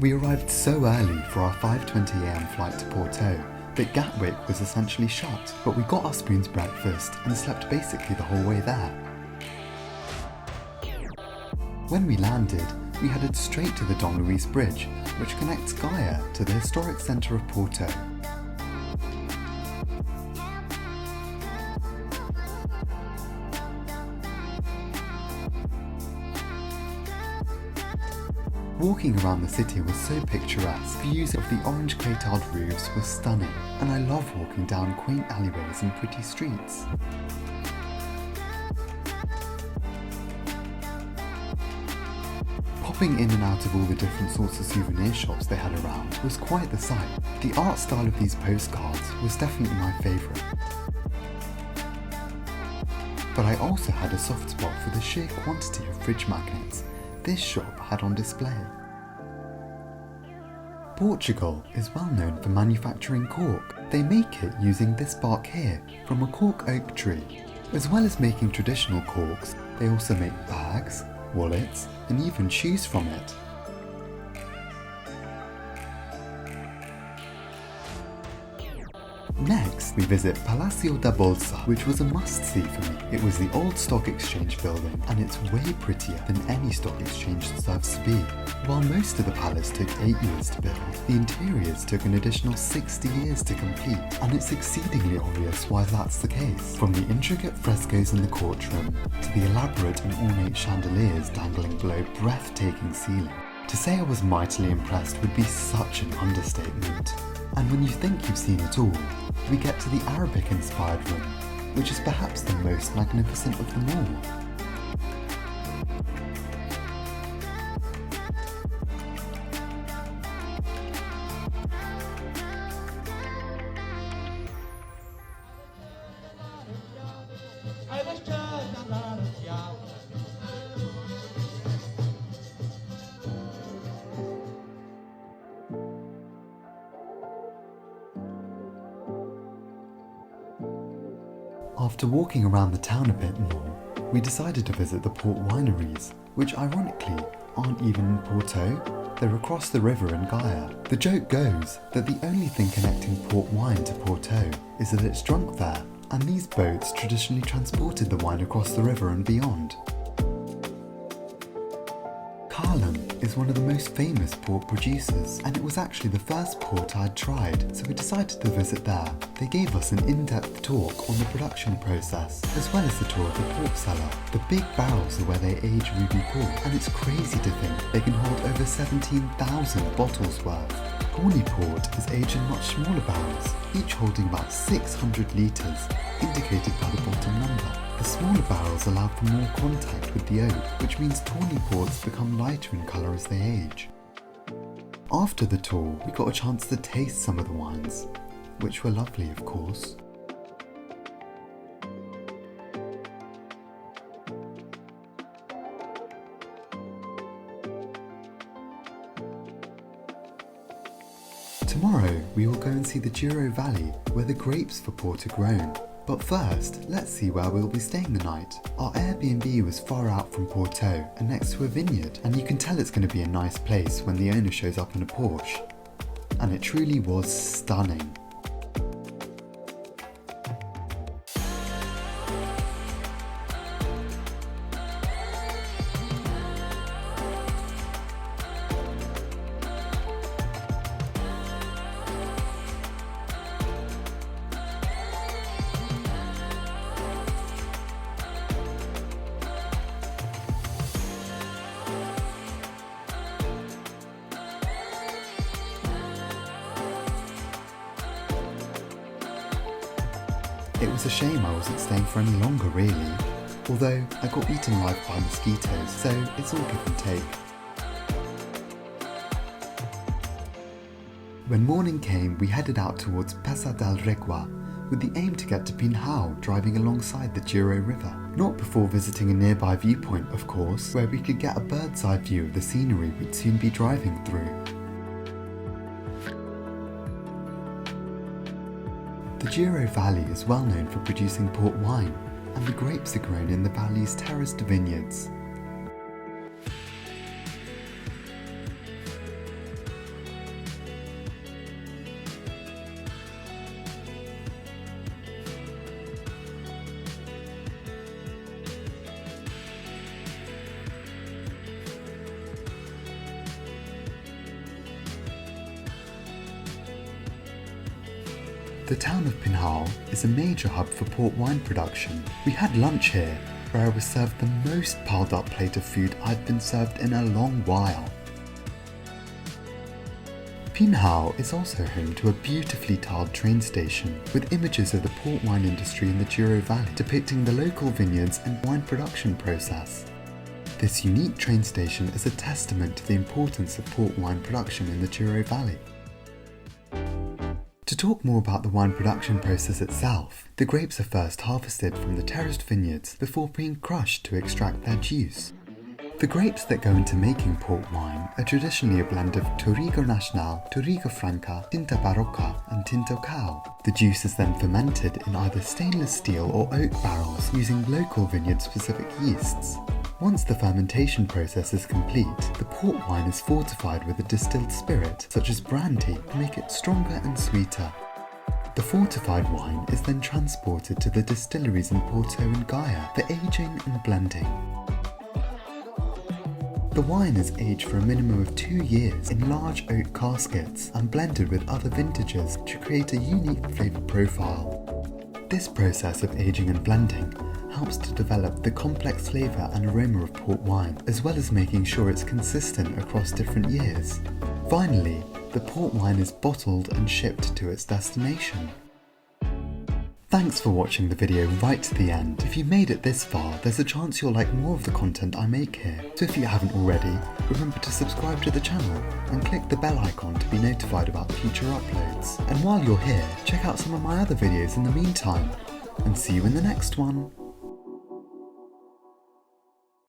We arrived so early for our 5:20 AM flight to Porto that Gatwick was essentially shut, but we got our spoon's breakfast and slept basically the whole way there. When we landed, we headed straight to the Dom Luis Bridge, which connects Gaia to the historic centre of Porto. Walking around the city was so picturesque. Views of the orange clay-tiled roofs were stunning, and I love walking down quaint alleyways and pretty streets. Popping in and out of all the different sorts of souvenir shops they had around was quite the sight. The art style of these postcards was definitely my favourite. But I also had a soft spot for the sheer quantity of fridge magnets this shop had on display. Portugal is well known for manufacturing cork. They make it using this bark here from a cork oak tree. As well as making traditional corks, they also make bags, wallets, and even shoes from it. Next, we visit Palacio da Bolsa, which was a must-see for me. It was the old stock exchange building, and it's way prettier than any stock exchange deserves to be. While most of the palace took 8 years to build, the interiors took an additional 60 years to complete, and it's exceedingly obvious why that's the case. From the intricate frescoes in the courtroom, to the elaborate and ornate chandeliers dangling below breathtaking ceiling. To say I was mightily impressed would be such an understatement. And when you think you've seen it all, we get to the Arabic-inspired room, which is perhaps the most magnificent of them all. After walking around the town a bit more, we decided to visit the port wineries, which ironically aren't even in Porto, they're across the river in Gaia. The joke goes that the only thing connecting port wine to Porto is that it's drunk there, and these boats traditionally transported the wine across the river and beyond. Calem is one of the most famous port producers, and it was actually the first port I'd tried, so we decided to visit there. They gave us an in-depth talk on the production process, as well as the tour of the port cellar. The big barrels are where they age ruby port, and it's crazy to think they can hold over 17,000 bottles worth. Horny port is aged in much smaller barrels, each holding about 600 litres, indicated by the bottom number. The smaller barrels allow for more contact with the oak, which means tawny ports become lighter in colour as they age. After the tour, we got a chance to taste some of the wines, which were lovely, of course. Tomorrow, we will go and see the Douro Valley, where the grapes for port are grown. But first, let's see where we'll be staying the night. Our Airbnb was far out from Porto and next to a vineyard, and you can tell it's going to be a nice place when the owner shows up in a Porsche. And it truly was stunning. It was a shame I wasn't staying for any longer really, although I got eaten alive by mosquitoes, so it's all give and take. When morning came, we headed out towards Pesa del Regua, with the aim to get to Pinhao, driving alongside the Douro River. Not before visiting a nearby viewpoint, of course, where we could get a bird's eye view of the scenery we'd soon be driving through. The Douro Valley is well known for producing port wine, and the grapes are grown in the valley's terraced vineyards. The town of Pinhao is a major hub for port wine production. We had lunch here, where I was served the most piled up plate of food I've been served in a long while. Pinhao is also home to a beautifully tiled train station with images of the port wine industry in the Douro Valley depicting the local vineyards and wine production process. This unique train station is a testament to the importance of port wine production in the Douro Valley. To talk more about the wine production process itself, the grapes are first harvested from the terraced vineyards before being crushed to extract their juice. The grapes that go into making port wine are traditionally a blend of Touriga Nacional, Touriga Franca, Tinta Barroca and Tinto Cao. The juice is then fermented in either stainless steel or oak barrels using local vineyard-specific yeasts. Once the fermentation process is complete, the port wine is fortified with a distilled spirit, such as brandy, to make it stronger and sweeter. The fortified wine is then transported to the distilleries in Porto and Gaia for aging and blending. The wine is aged for a minimum of 2 years in large oak caskets and blended with other vintages to create a unique flavour profile. This process of aging and blending helps to develop the complex flavour and aroma of port wine, as well as making sure it's consistent across different years. Finally, the port wine is bottled and shipped to its destination. Thanks for watching the video right to the end. If you made it this far, there's a chance you'll like more of the content I make here. So if you haven't already, remember to subscribe to the channel and click the bell icon to be notified about future uploads. And while you're here, check out some of my other videos in the meantime. And see you in the next one.